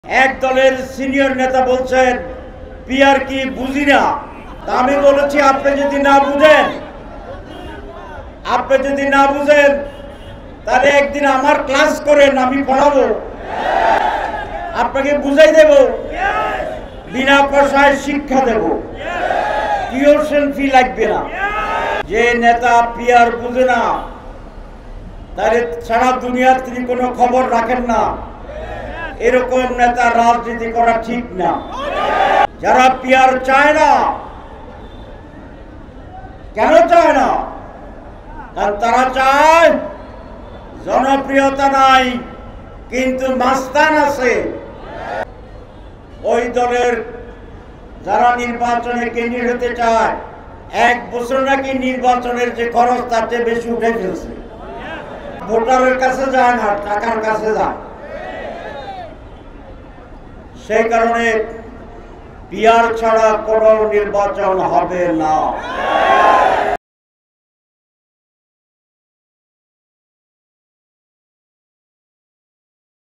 এক দলের সিনিয়র নেতা বলছেন পিআর কি বুঝি না। আমি বলেছি আপনি যদি না বুঝেন তাহলে একদিন আমার ক্লাস করেন, আমি পড়াবো, আপনাকে বুঝাই দেব, বিনা পয়সায় শিক্ষা দেব, টিউশন ফি লাগবে না। যে নেতা পিআর বুঝে না তাহলে সারা দুনিয়ার তিনি কোনো খবর রাখেন না। এরকম নেতা রাজনীতি করা ঠিক না। যারা পিআর চায় না, কেন চায় না? কারণ তারা চায় জনপ্রিয়তা নাই কিন্তু মাস্তান আছে। ওই দলের যারা নির্বাচনে কেন্দ্রীয় হতে চায়, এক বছর নাকি নির্বাচনের যে খরচ তার চেয়ে বেশি উঠে ফেলছে। ভোটারের কাছে যায় না, টাকার কাছে যায়। সেই কারণে পিআর ছাড়া কোনো নির্বাচন হবে না।